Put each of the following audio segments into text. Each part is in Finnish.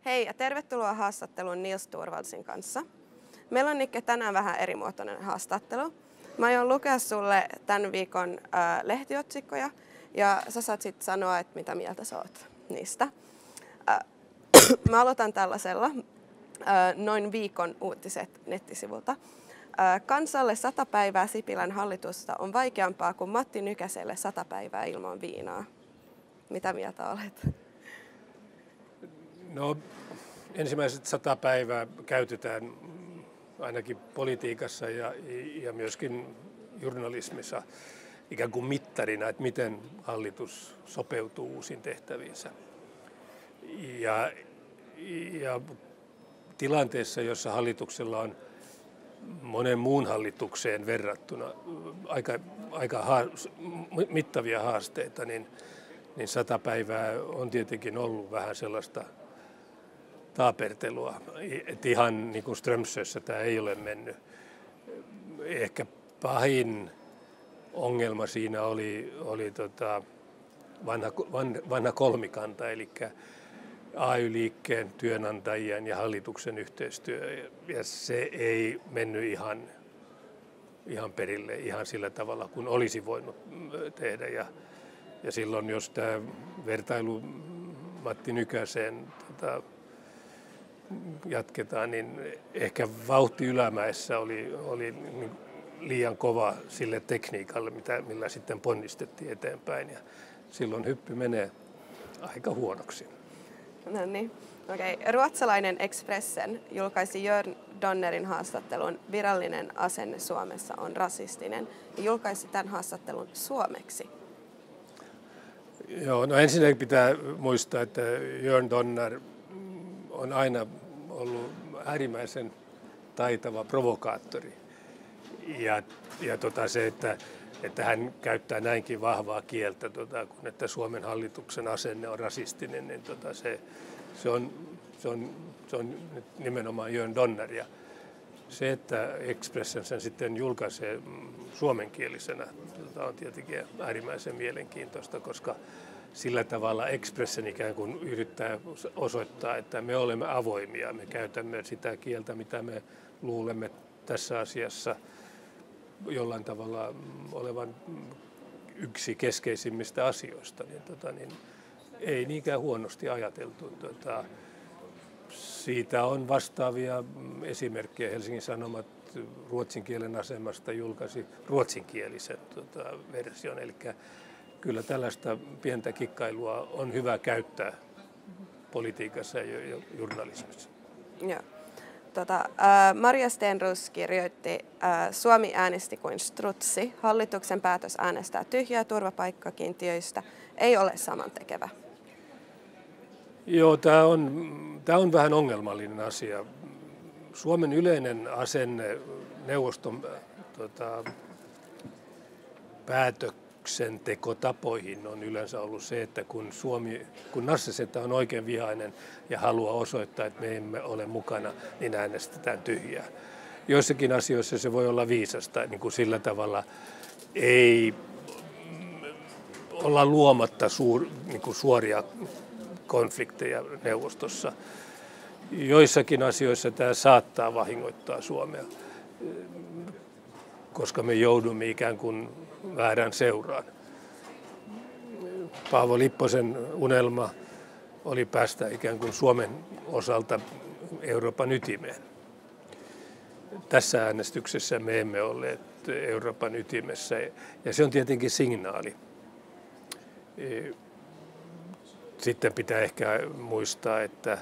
Hei ja tervetuloa haastatteluun Niels Torvaldsin kanssa. Meillä on Nikke tänään vähän erimuotoinen haastattelu. Mä aion lukea sulle tämän viikon lehtiotsikkoja ja sä saat sitten sanoa, että mitä mieltä sä oot niistä. Mä aloitan tällaisella noin viikon uutiset nettisivulta. Kansalle 100 päivää Sipilän hallitusta on vaikeampaa kuin Matti Nykäselle 100 päivää ilman viinaa. Mitä mieltä olet? No, ensimmäiset 100 päivää käytetään ainakin politiikassa ja myöskin journalismissa ikään kuin mittarina, että miten hallitus sopeutuu uusiin tehtäviinsä. Ja tilanteessa, jossa hallituksella on monen muun hallitukseen verrattuna aika mittavia haasteita, niin 100 päivää on tietenkin ollut vähän sellaista taapertelua. Et ihan niin kuin Strömsössä tämä ei ole mennyt. Ehkä pahin ongelma siinä oli vanha kolmikanta, eli AY-liikkeen, työnantajien ja hallituksen yhteistyö. Ja se ei mennyt ihan perille ihan sillä tavalla, kuin olisi voinut tehdä. Ja silloin, jos tämä vertailu Matti Nykäseen jatketaan, niin ehkä vauhti ylämäessä oli liian kova sille tekniikalle, millä sitten ponnistettiin eteenpäin. Ja silloin hyppy menee aika huonoksi. No niin. Okei. Ruotsalainen Expressen julkaisi Jörn Donnerin haastattelun Virallinen asenne Suomessa on rasistinen ja julkaisi tämän haastattelun suomeksi. Joo, no ensinnäkin pitää muistaa, että Jörn Donner on aina ollut äärimmäisen taitava provokaattori. Ja se, että hän käyttää näinkin vahvaa kieltä, kun että Suomen hallituksen asenne on rasistinen, niin se on nimenomaan Jörn Donner. Ja se, että Expressen sen sitten julkaisee suomenkielisenä, on tietenkin äärimmäisen mielenkiintoista, koska sillä tavalla Expressen ikään kuin yrittää osoittaa, että me olemme avoimia, me käytämme sitä kieltä, mitä me luulemme tässä asiassa jollain tavalla olevan yksi keskeisimmistä asioista, niin ei niinkään huonosti ajateltu. Siitä on vastaavia esimerkkejä. Helsingin Sanomat ruotsin kielen asemasta julkaisi ruotsinkielisen version, eli kyllä tällaista pientä kikkailua on hyvä käyttää politiikassa ja journalismissa. Joo. Maria Stenrus kirjoitti, Suomi äänesti kuin strutsi. Hallituksen päätös äänestää tyhjää turvapaikkakiintiöistä ei ole samantekevä. Joo, tämä on vähän ongelmallinen asia. Suomen yleinen asenne neuvoston päätöksentekotapoihin on yleensä ollut se, että kun Nasseseta on oikein vihainen ja haluaa osoittaa, että me emme ole mukana, niin äänestetään tyhjää. Joissakin asioissa se voi olla viisasta, niin kuin sillä tavalla ei olla luomatta suoria konflikteja neuvostossa. Joissakin asioissa tämä saattaa vahingoittaa Suomea, koska me joudumme ikään kuin väärään seuraan. Paavo Lipposen unelma oli päästä ikään kuin Suomen osalta Euroopan ytimeen. Tässä äänestyksessä me emme olleet Euroopan ytimessä ja se on tietenkin signaali. Sitten pitää ehkä muistaa, että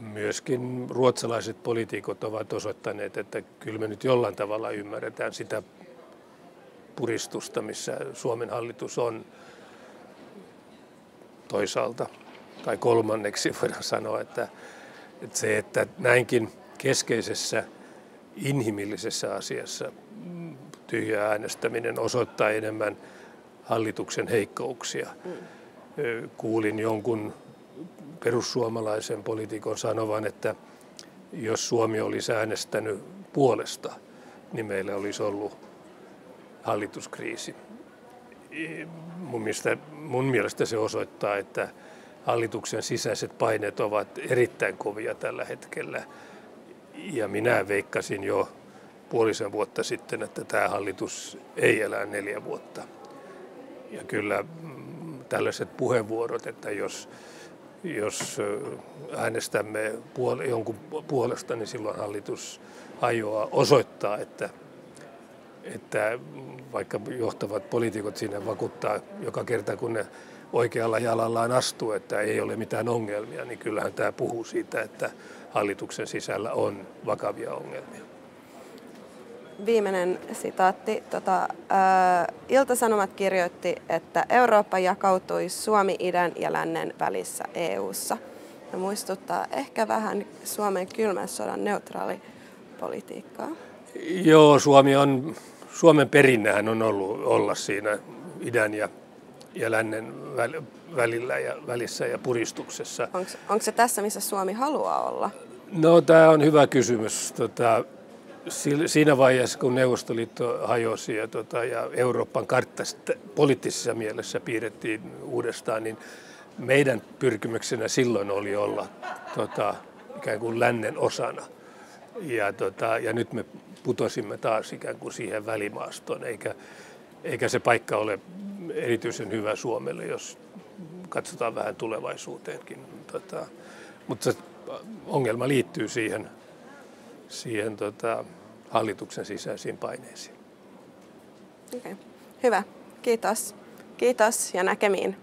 myöskin ruotsalaiset poliitikot ovat osoittaneet, että kyllä me nyt jollain tavalla ymmärretään sitä puristusta, missä Suomen hallitus on toisaalta tai kolmanneksi voidaan sanoa, että se, että näinkin keskeisessä inhimillisessä asiassa tyhjä äänestäminen osoittaa enemmän hallituksen heikkouksia. Kuulin jonkun perussuomalaisen poliitikon sanovan, että jos Suomi olisi äänestänyt puolesta, niin meillä olisi ollut hallituskriisi. Mun mielestä se osoittaa, että hallituksen sisäiset paineet ovat erittäin kovia tällä hetkellä. Ja minä veikkasin jo puolisen vuotta sitten, että tämä hallitus ei elä 4 vuotta. Ja kyllä tällaiset puheenvuorot, että jos äänestämme jonkun puolesta, niin silloin hallitus hajoaa, osoittaa, että vaikka johtavat poliitikot siinä vakuuttaa joka kerta, kun ne oikealla jalallaan astuu, että ei ole mitään ongelmia, niin kyllähän tämä puhuu siitä, että hallituksen sisällä on vakavia ongelmia. Viimeinen sitaatti. Ilta-Sanomat kirjoitti, että Eurooppa jakautui Suomi idän ja lännen välissä EU:ssa. Ja muistuttaa ehkä vähän Suomen kylmän sodan neutraalipolitiikkaa. Joo, Suomen perinnehän on ollut olla siinä idän ja lännen välillä ja välissä ja puristuksessa. Onko se tässä, missä Suomi haluaa olla? No, tämä on hyvä kysymys. Siinä vaiheessa, kun Neuvostoliitto hajosi ja Euroopan kartta poliittisessa mielessä piirrettiin uudestaan, niin meidän pyrkimyksenä silloin oli olla ikään kuin lännen osana. Ja nyt me putosimme taas ikään kuin siihen välimaastoon, eikä se paikka ole erityisen hyvä Suomelle, jos katsotaan vähän tulevaisuuteenkin. Mutta ongelma liittyy siihen hallituksen sisäisiin paineisiin. Okay. Hyvä. Kiitos. Kiitos ja näkemiin.